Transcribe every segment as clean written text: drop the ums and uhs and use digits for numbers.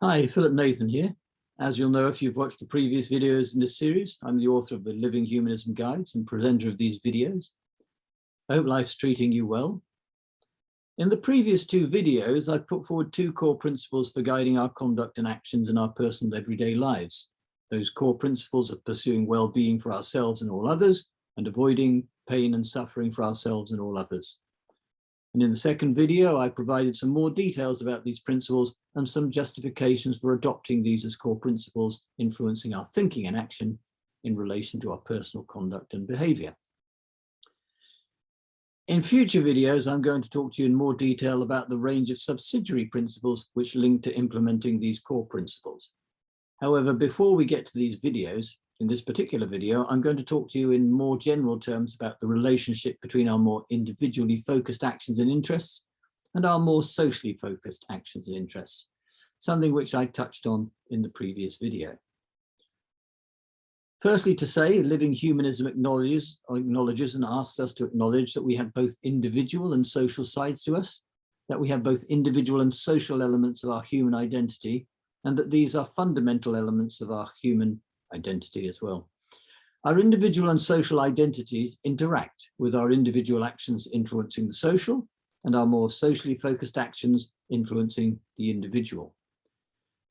Hi, Philip Nathan here. As you'll know if you've watched the previous videos in this series, I'm the author of the Living Humanism Guides and presenter of these videos. I hope life's treating you well. In the previous two videos, I've put forward two core principles for guiding our conduct and actions in our personal everyday lives. Those core principles of pursuing well-being for ourselves and all others, and avoiding pain and suffering for ourselves and all others. And in the second video, I provided some more details about these principles and some justifications for adopting these as core principles, influencing our thinking and action in relation to our personal conduct and behavior. In future videos, I'm going to talk to you in more detail about the range of subsidiary principles which link to implementing these core principles. However, before we get to these videos, in this particular video, I'm going to talk to you in more general terms about the relationship between our more individually focused actions and interests and our more socially focused actions and interests, something which I touched on in the previous video. Firstly, to say, living humanism acknowledges and asks us to acknowledge that we have both individual and social sides to us, that we have both individual and social elements of our human identity, and that these are fundamental elements of our human identity as well. Our individual and social identities interact, with our individual actions influencing the social and our more socially focused actions influencing the individual.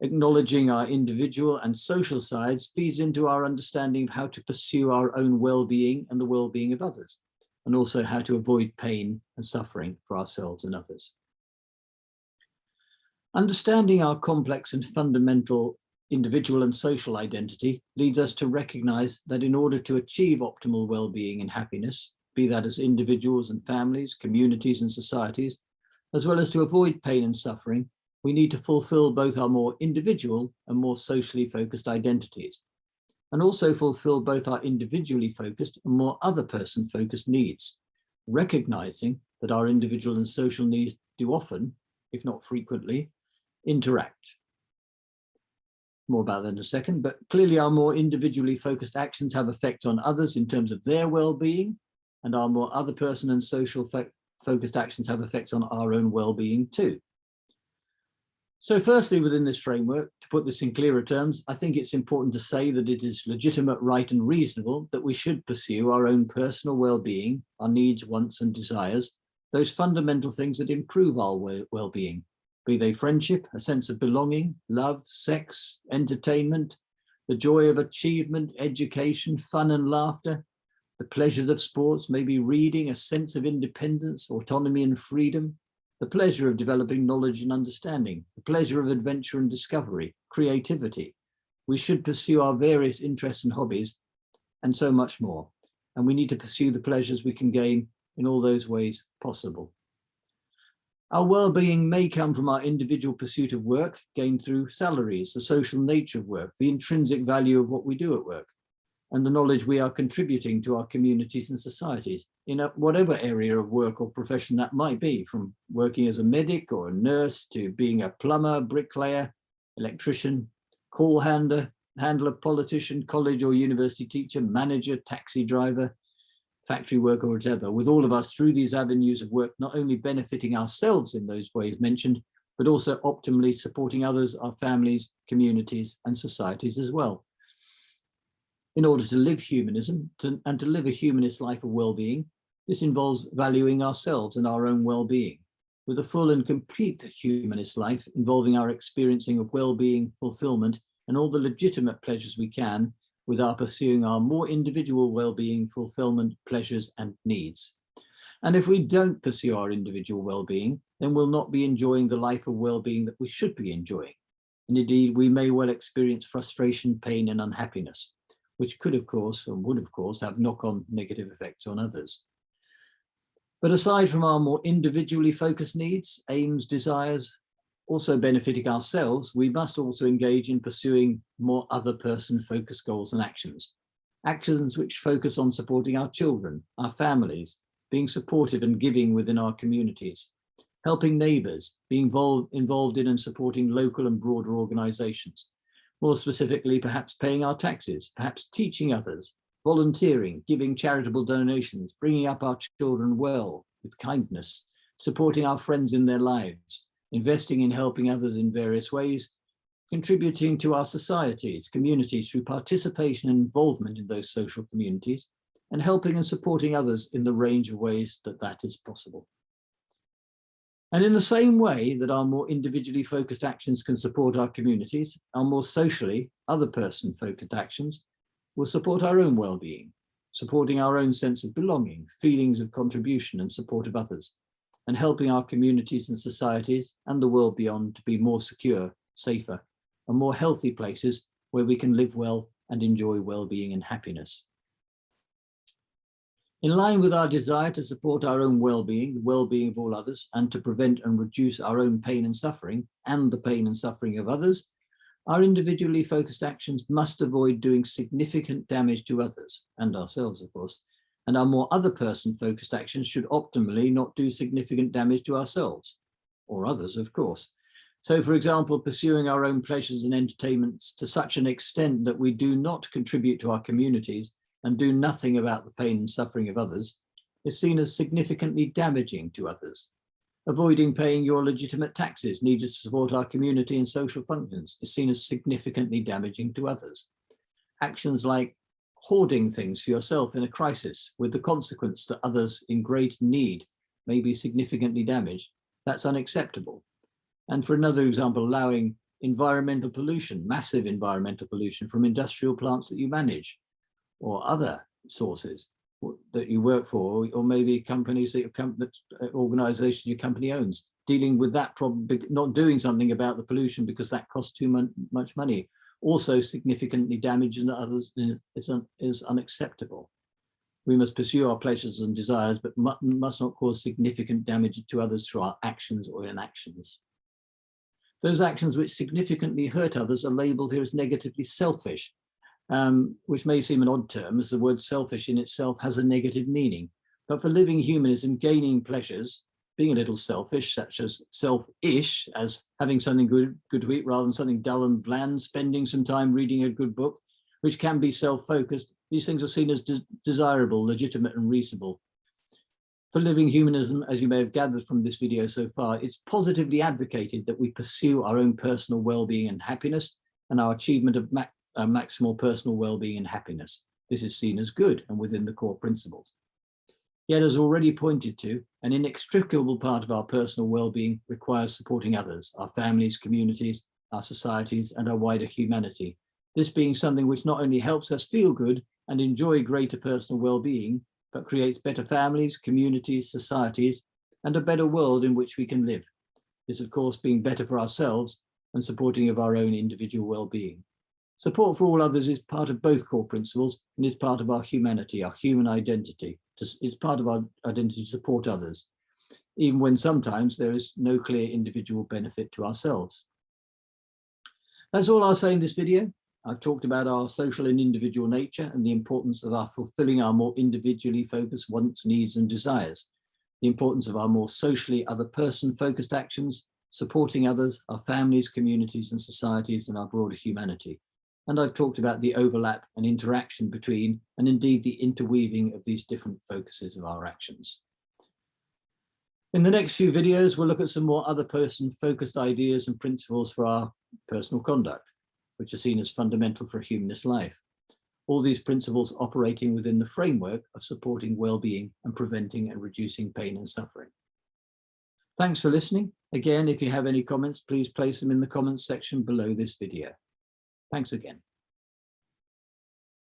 Acknowledging our individual and social sides feeds into our understanding of how to pursue our own well-being and the well-being of others, and also how to avoid pain and suffering for ourselves and others. Understanding our complex and fundamental individual and social identity leads us to recognize that in order to achieve optimal well-being and happiness, be that as individuals and families, communities and societies, as well as to avoid pain and suffering, we need to fulfill both our more individual and more socially focused identities, and also fulfill both our individually focused and more other person focused needs, recognizing that our individual and social needs do often, if not frequently, interact. More about that in a second, but clearly our more individually focused actions have effect on others in terms of their well-being, and our more other person and social focused actions have effects on our own well-being too. So firstly, within this framework, to put this in clearer terms, I think it's important to say that it is legitimate, right and reasonable that we should pursue our own personal well-being, our needs, wants and desires, those fundamental things that improve our well-being. Be they friendship, a sense of belonging, love, sex, entertainment, the joy of achievement, education, fun and laughter, the pleasures of sports, maybe reading, a sense of independence, autonomy and freedom, the pleasure of developing knowledge and understanding, the pleasure of adventure and discovery, creativity. We should pursue our various interests and hobbies and so much more. And we need to pursue the pleasures we can gain in all those ways possible. Our well-being may come from our individual pursuit of work gained through salaries, the social nature of work, the intrinsic value of what we do at work, and the knowledge we are contributing to our communities and societies in whatever area of work or profession that might be, from working as a medic or a nurse to being a plumber, bricklayer, electrician, call handler, politician, college or university teacher, manager, taxi driver, factory worker, or whatever, with all of us through these avenues of work, not only benefiting ourselves in those ways mentioned, but also optimally supporting others, our families, communities, and societies as well. In order to live humanism and to live a humanist life of well-being, this involves valuing ourselves and our own well-being, with a full and complete humanist life involving our experiencing of well-being, fulfillment, and all the legitimate pleasures we can, with our pursuing our more individual well-being, fulfillment, pleasures, and needs. And if we don't pursue our individual well-being, then we'll not be enjoying the life of well-being that we should be enjoying. And indeed, we may well experience frustration, pain, and unhappiness, which could, of course, and would, of course, have knock-on negative effects on others. But aside from our more individually focused needs, aims, desires, also benefiting ourselves, we must also engage in pursuing more other person focused goals and actions. Actions which focus on supporting our children, our families, being supportive and giving within our communities, helping neighbours, being involved in and supporting local and broader organisations. More specifically, perhaps paying our taxes, perhaps teaching others, volunteering, giving charitable donations, bringing up our children well with kindness, supporting our friends in their lives, investing in helping others in various ways, contributing to our societies, communities through participation and involvement in those social communities, and helping and supporting others in the range of ways that that is possible. And in the same way that our more individually focused actions can support our communities, our more socially, other person focused actions will support our own well-being, supporting our own sense of belonging, feelings of contribution and support of others, and helping our communities and societies and the world beyond to be more secure, safer, and more healthy places where we can live well and enjoy well-being and happiness. In line with our desire to support our own well-being, the well-being of all others, and to prevent and reduce our own pain and suffering, and the pain and suffering of others, our individually focused actions must avoid doing significant damage to others, and ourselves, of course, and our more other person focused actions should optimally not do significant damage to ourselves, or others, of course. So, for example, pursuing our own pleasures and entertainments to such an extent that we do not contribute to our communities and do nothing about the pain and suffering of others is seen as significantly damaging to others. Avoiding paying your legitimate taxes needed to support our community and social functions is seen as significantly damaging to others. Actions like hoarding things for yourself in a crisis with the consequence that others in great need may be significantly damaged, that's unacceptable. And for another example, allowing environmental pollution, massive environmental pollution from industrial plants that you manage, or other sources that you work for, or maybe companies that organizations your company owns, dealing with that problem, not doing something about the pollution because that costs too much money, also significantly damages others is unacceptable. We must pursue our pleasures and desires, but must not cause significant damage to others through our actions or inactions. Those actions which significantly hurt others are labeled here as negatively selfish, which may seem an odd term, as the word selfish in itself has a negative meaning. But for living humanism, gaining pleasures, being a little selfish, such as selfish, as having something good to eat rather than something dull and bland, spending some time reading a good book, which can be self-focused, these things are seen as desirable, legitimate and reasonable. For living humanism, as you may have gathered from this video so far, it's positively advocated that we pursue our own personal well-being and happiness and our achievement of maximal personal well-being and happiness. This is seen as good and within the core principles. Yet, as already pointed to, an inextricable part of our personal well-being requires supporting others, our families, communities, our societies, and our wider humanity. This being something which not only helps us feel good and enjoy greater personal well-being, but creates better families, communities, societies, and a better world in which we can live. This, of course, being better for ourselves and supporting of our own individual well-being. Support for all others is part of both core principles and is part of our humanity, our human identity. It's part of our identity to support others, even when sometimes there is no clear individual benefit to ourselves. That's all I'll say in this video. I've talked about our social and individual nature and the importance of our fulfilling our more individually focused wants, needs, and desires, the importance of our more socially other person focused actions, supporting others, our families, communities, and societies, and our broader humanity. And I've talked about the overlap and interaction between, and indeed the interweaving of these different focuses of our actions. In the next few videos, we'll look at some more other person-focused ideas and principles for our personal conduct, which are seen as fundamental for a humanist life. All these principles operating within the framework of supporting well-being and preventing and reducing pain and suffering. Thanks for listening. Again, if you have any comments, please place them in the comments section below this video. Thanks again.